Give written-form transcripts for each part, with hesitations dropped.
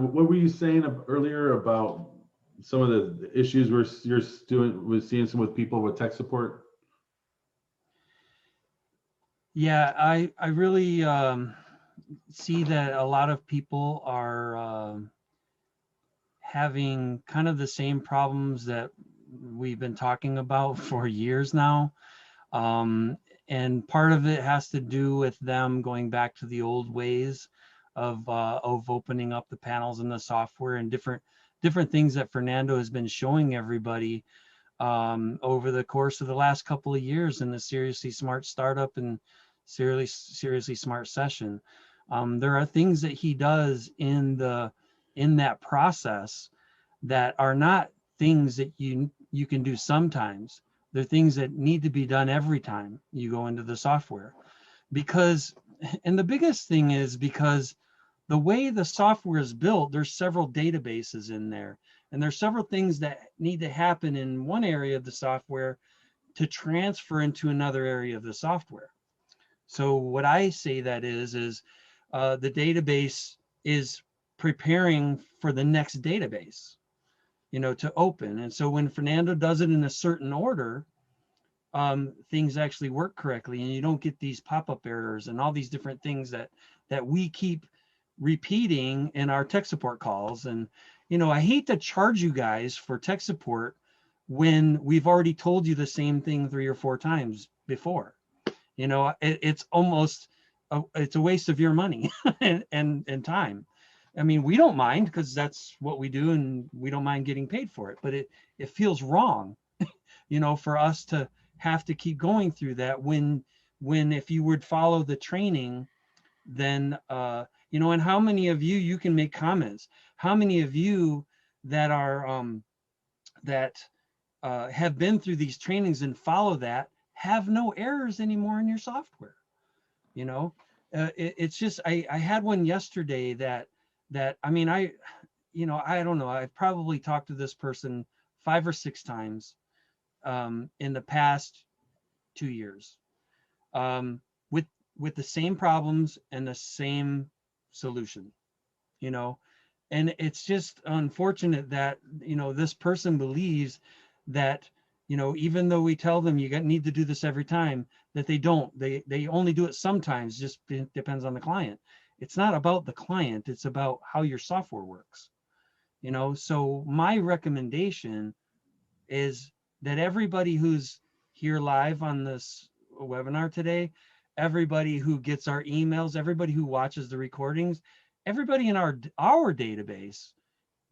What were you saying earlier about some of the issues you're seeing some with people with tech support? Yeah, I really see that a lot of people are having kind of the same problems that we've been talking about for years now. Um, and part of it has to do with them going back to the old ways of opening up the panels in the software and different things that Fernando has been showing everybody over the course of the last couple of years in the Seriously Smart Startup and Seriously Smart session. There are things that he does in that process that are not things that you can do sometimes. They're things that need to be done every time you go into the software. Because, and the biggest thing is because the way the software is built, there's several databases in there, and there's several things that need to happen in one area of the software to transfer into another area of the software. So what I say that is the database is preparing for the next database, to open. And so when Fernando does it in a certain order, things actually work correctly, and you don't get these pop-up errors and all these different things that we keep repeating in our tech support calls. And I hate to charge you guys for tech support when we've already told you the same thing 3 or 4 times before. It's almost it's a waste of your money and time. I mean, we don't mind because that's what we do and we don't mind getting paid for it, but it feels wrong, for us to have to keep going through that when if you would follow the training, then and how many of you can make comments, how many of you that are that have been through these trainings and follow that have no errors anymore in your software. It's just I had one yesterday that I mean, I don't know, I've probably talked to this person 5 or 6 times in the past 2 years, with the same problems and the same solution, and it's just unfortunate that this person believes that even though we tell them you need to do this every time, that they don't. They only do it sometimes. Just depends on the client. It's not about the client. It's about how your software works. So my recommendation is that everybody who's here live on this webinar today, everybody who gets our emails, everybody who watches the recordings, everybody in our database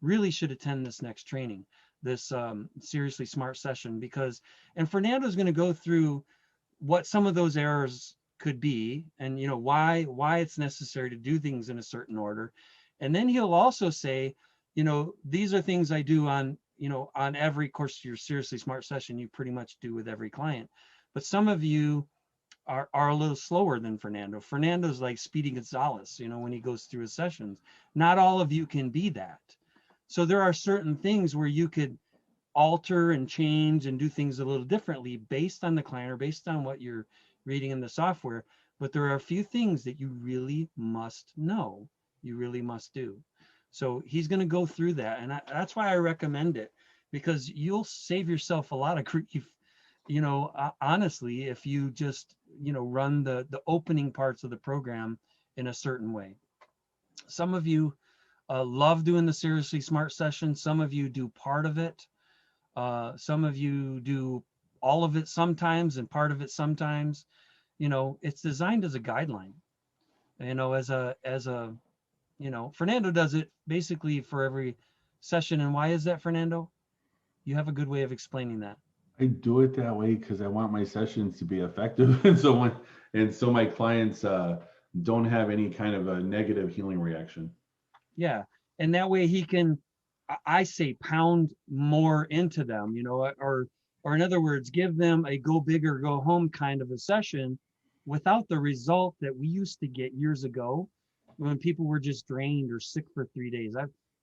really should attend this next training, this Seriously Smart session, because, and Fernando's going to go through what some of those errors could be, and why it's necessary to do things in a certain order. And then he'll also say, these are things I do on every course of your Seriously Smart session, you pretty much do with every client. But some of you are a little slower than Fernando. Fernando's like Speedy Gonzalez, when he goes through his sessions. Not all of you can be that. So there are certain things where you could alter and change and do things a little differently based on the client or based on what you're reading in the software. But there are a few things that you really must know, you really must do. So he's going to go through that. And that's why I recommend it, because you'll save yourself a lot of grief, honestly, if you just, run the opening parts of the program in a certain way. Some of you love doing the Seriously Smart session. Some of you do part of it. Some of you do all of it sometimes and part of it sometimes. It's designed as a guideline, Fernando does it basically for every session. And why is that, Fernando? You have a good way of explaining that. I do it that way because I want my sessions to be effective, and so my clients don't have any kind of a negative healing reaction. Yeah, and that way he can, I say, pound more into them, or in other words, give them a go big or go home kind of a session without the result that we used to get years ago when people were just drained or sick for 3 days.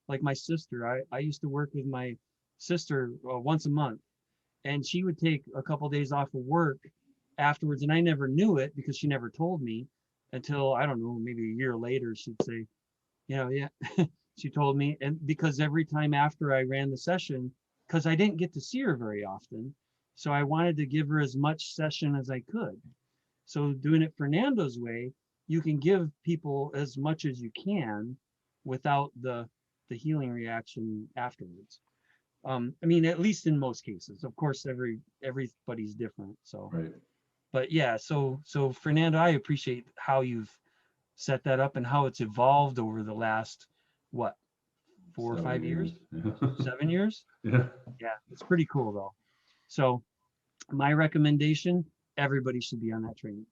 Like my sister, I used to work with my sister once a month, and she would take a couple days off of work afterwards, and I never knew it because she never told me until, I don't know, maybe a year later she'd say, yeah, She told me, and because every time after I ran the session, because I didn't get to see her very often, so I wanted to give her as much session as I could. So doing it Fernando's way, you can give people as much as you can without the healing reaction afterwards. I mean, at least in most cases. Of course, everybody's different. So, Right. but yeah, so Fernando, I appreciate how you've set that up and how it's evolved over the last, what, 4 or 5 years? Yeah. 7 years? Yeah. Yeah, it's pretty cool though. So my recommendation, everybody should be on that training.